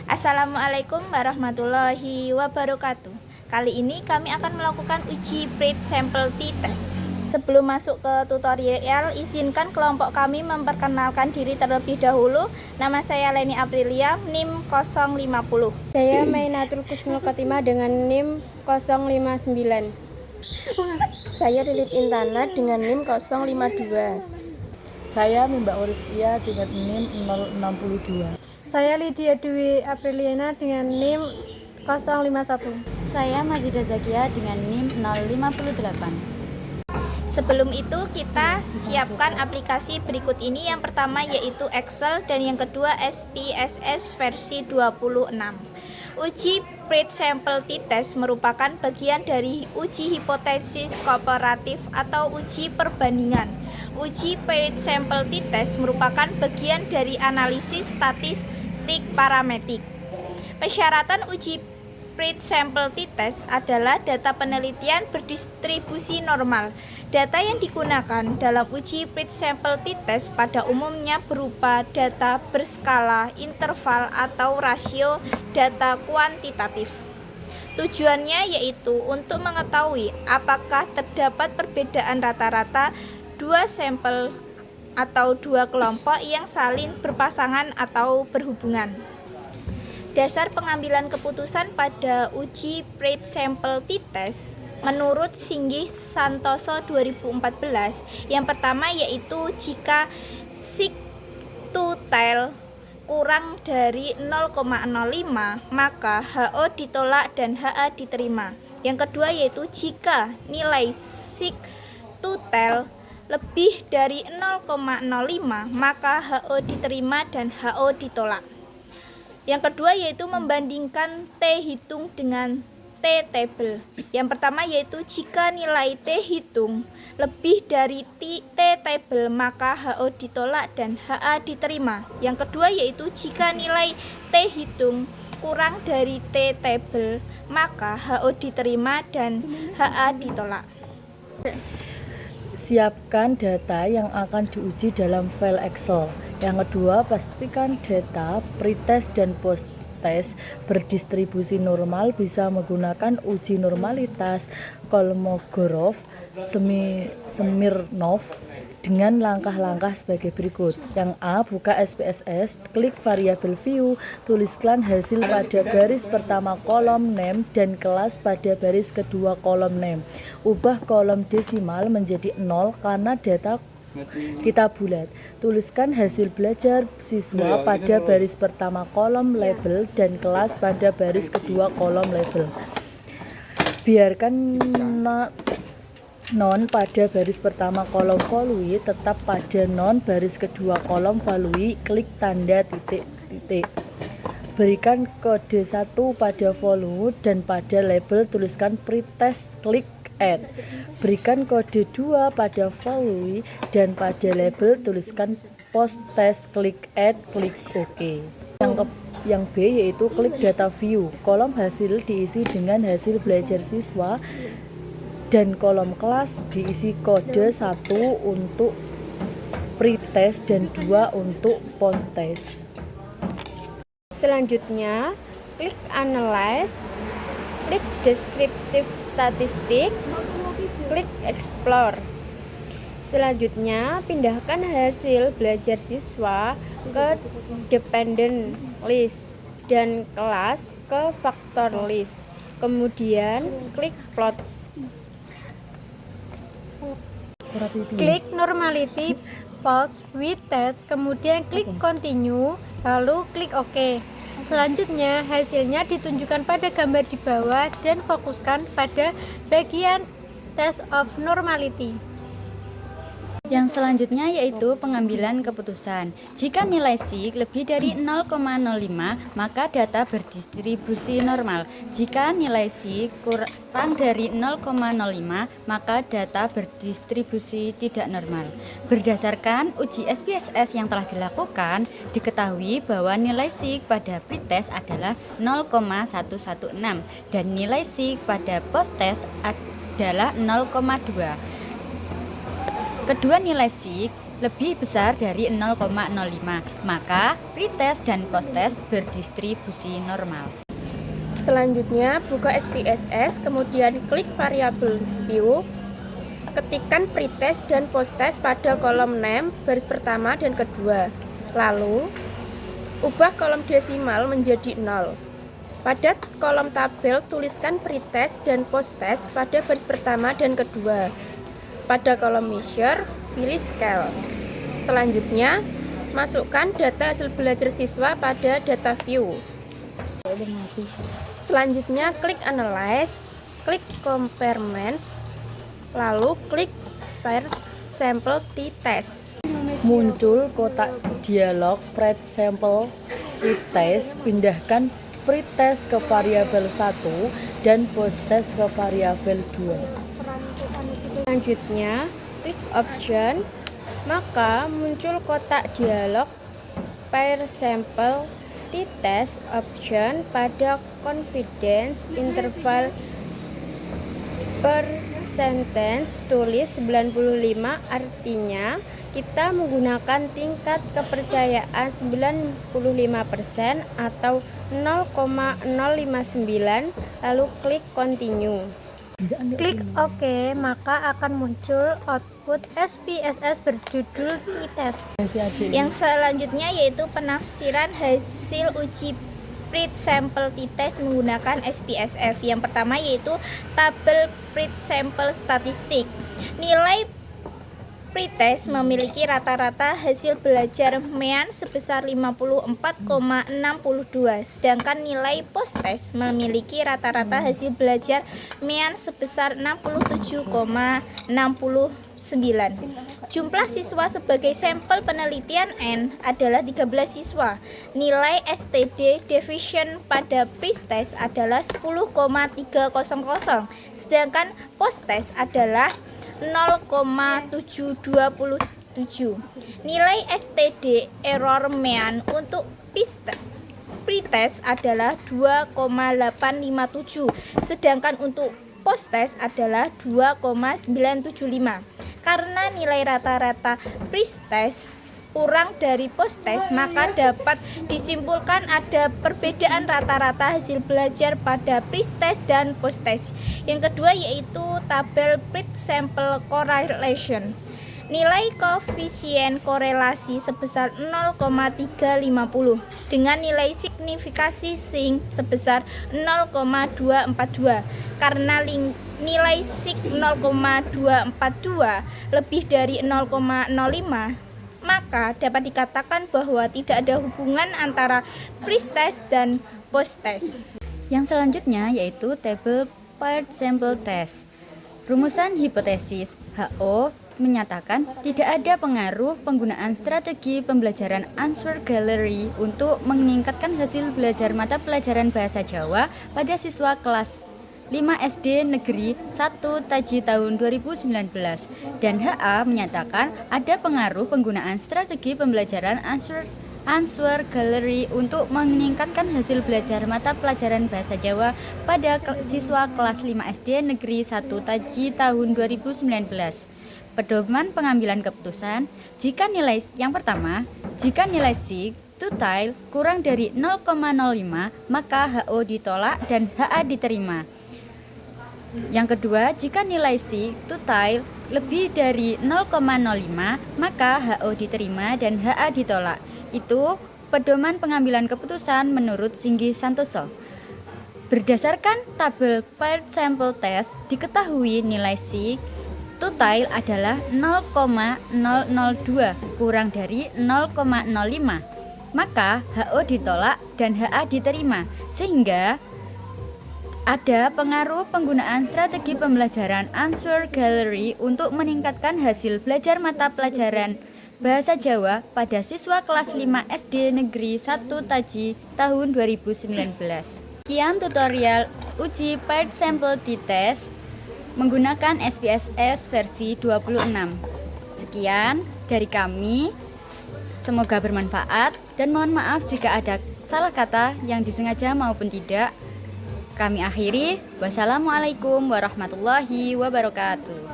Assalamualaikum warahmatullahi wabarakatuh. Kali ini kami akan melakukan uji pre-sampel t-test. Sebelum masuk ke tutorial, izinkan kelompok kami memperkenalkan diri terlebih dahulu. Nama saya Leni Aprilia, NIM 050. Saya Mainatul Kusnul Khotimah dengan NIM 059. Saya Lilith Intana dengan NIM 052. Saya Mimba Uriskia dengan NIM 062. Saya Lydia Dwi Apriliana dengan NIM 051. Saya Majidah Zakia dengan NIM 058. Sebelum itu kita siapkan aplikasi berikut ini. Yang pertama yaitu Excel dan yang kedua SPSS versi 26. Uji pre-sampel t-test merupakan bagian dari uji hipotesis kooperatif atau uji perbandingan. Uji pre-sampel t-test merupakan bagian dari analisis statistik parametrik. Persyaratan uji pre-sampel t-test adalah data penelitian berdistribusi normal. Data yang digunakan dalam uji pre-sampel t-test pada umumnya berupa data berskala, interval, atau rasio data kuantitatif. Tujuannya yaitu untuk mengetahui apakah terdapat perbedaan rata-rata dua sampel atau dua kelompok yang saling berpasangan atau berhubungan. Dasar pengambilan keputusan pada uji pre-sampel t-test menurut Singgih Santoso 2014, yang pertama yaitu jika sigma kurang dari 0,05 maka HO ditolak dan HA diterima. Yang kedua yaitu jika nilai sigma lebih dari 0,05 maka HO diterima dan HO ditolak. Yang kedua yaitu membandingkan T hitung dengan T-table. Yang pertama yaitu jika nilai T hitung lebih dari T-table maka HO ditolak dan HA diterima. Yang kedua yaitu jika nilai T hitung kurang dari T-table maka HO diterima dan HA ditolak. Siapkan data yang akan diuji dalam file Excel. Yang kedua, pastikan data pretest dan posttest berdistribusi normal bisa menggunakan uji normalitas Kolmogorov Smirnov dengan langkah-langkah sebagai berikut. Yang A, buka SPSS, klik variabel view, tuliskan hasil pada baris pertama kolom name dan kelas pada baris kedua kolom name. Ubah kolom desimal menjadi 0 karena data kita bulat. Tuliskan hasil belajar siswa pada baris pertama kolom label dan kelas pada baris kedua kolom label. Biarkan non pada baris pertama kolom value tetap pada non baris kedua kolom value, klik tanda titik. Berikan kode 1 pada volume dan pada label tuliskan pretest, klik add. Berikan kode 2 pada value dan pada label tuliskan posttest, klik add, klik OK. Yang B yaitu klik data view. Kolom hasil diisi dengan hasil belajar siswa dan kolom kelas diisi kode 1 untuk pretest dan 2 untuk posttest. Selanjutnya, klik Analyze, klik Descriptive Statistik, klik Explore. Selanjutnya, pindahkan hasil belajar siswa ke Dependent List dan kelas ke Factor List. Kemudian, klik Plots. Klik Normality Plots with Test, kemudian klik Continue, lalu klik OK. Selanjutnya, hasilnya ditunjukkan pada gambar di bawah dan fokuskan pada bagian Test of Normality. Yang selanjutnya yaitu pengambilan keputusan. Jika nilai sig lebih dari 0,05 maka data berdistribusi normal. Jika nilai sig kurang dari 0,05 maka data berdistribusi tidak normal. Berdasarkan uji SPSS yang telah dilakukan, diketahui bahwa nilai sig pada pretest adalah 0,116 dan nilai sig pada posttest adalah 0,2. Kedua nilai sig lebih besar dari 0,05, maka pretest dan posttest berdistribusi normal. Selanjutnya, buka SPSS, kemudian klik variabel view, ketikkan pretest dan posttest pada kolom name baris pertama dan kedua. Lalu, ubah kolom desimal menjadi 0. Pada kolom tabel, tuliskan pretest dan posttest pada baris pertama dan kedua. Pada kolom measure, pilih scale. Selanjutnya, masukkan data hasil belajar siswa pada data view. Selanjutnya, klik analyze, klik comparements, lalu klik pair sample t-test. Muncul kotak dialog Print Sample T-Test. Pindahkan pretest ke variabel 1 dan posttest ke variabel 2. Selanjutnya, klik option, maka muncul kotak dialog pair sample t-test option pada confidence interval per sentence tulis 95, artinya kita menggunakan tingkat kepercayaan 95% atau 0,059, lalu klik continue. Klik OK, maka akan muncul output SPSS berjudul t-test. Yang selanjutnya yaitu penafsiran hasil uji Print Sample T-Test menggunakan SPSF. Yang pertama yaitu tabel Print Sample Statistik. Nilai pretest memiliki rata-rata hasil belajar mean sebesar 54,62, sedangkan nilai posttest memiliki rata-rata hasil belajar mean sebesar 67,69. Jumlah siswa sebagai sampel penelitian N adalah 13 siswa. Nilai STD deviation pada pretest adalah 10,300, sedangkan posttest adalah 0,727. Nilai STD error mean untuk pretest adalah 2,857, sedangkan untuk posttest adalah 2,975. Karena nilai rata-rata pretest kurang dari posttest, maka dapat disimpulkan ada perbedaan rata-rata hasil belajar pada pretest dan posttest. Yang kedua yaitu tabel Print Sample Correlation. Nilai koefisien korelasi sebesar 0,350 dengan nilai signifikasi Sing sebesar 0,242. Karena nilai sig 0,242 lebih dari 0,05, maka dapat dikatakan bahwa tidak ada hubungan antara pretest dan posttest. Yang selanjutnya yaitu tabel paired sample test. Rumusan hipotesis HO menyatakan tidak ada pengaruh penggunaan strategi pembelajaran answer gallery untuk meningkatkan hasil belajar mata pelajaran bahasa Jawa pada siswa kelas 5 SD Negeri 1 Taji tahun 2019, dan HA menyatakan ada pengaruh penggunaan strategi pembelajaran answer gallery untuk meningkatkan hasil belajar mata pelajaran bahasa Jawa pada siswa kelas 5 SD Negeri 1 Taji tahun 2019. Pedoman pengambilan keputusan, jika nilai sig total kurang dari 0,05, maka HO ditolak dan HA diterima. Yang kedua, jika nilai sig total lebih dari 0,05, maka HO diterima dan HA ditolak. Itu pedoman pengambilan keputusan menurut Singgi Santoso. Berdasarkan tabel paired sample test, diketahui nilai sig total adalah 0,002 kurang dari 0,05, maka HO ditolak dan HA diterima, sehingga ada pengaruh penggunaan strategi pembelajaran answer gallery untuk meningkatkan hasil belajar mata pelajaran bahasa Jawa pada siswa kelas 5 SD Negeri 1 Taji tahun 2019. Sekian tutorial uji paired sample t-test menggunakan SPSS versi 26. Sekian dari kami. Semoga bermanfaat dan mohon maaf jika ada salah kata yang disengaja maupun tidak. Kami akhiri. Wassalamualaikum warahmatullahi wabarakatuh.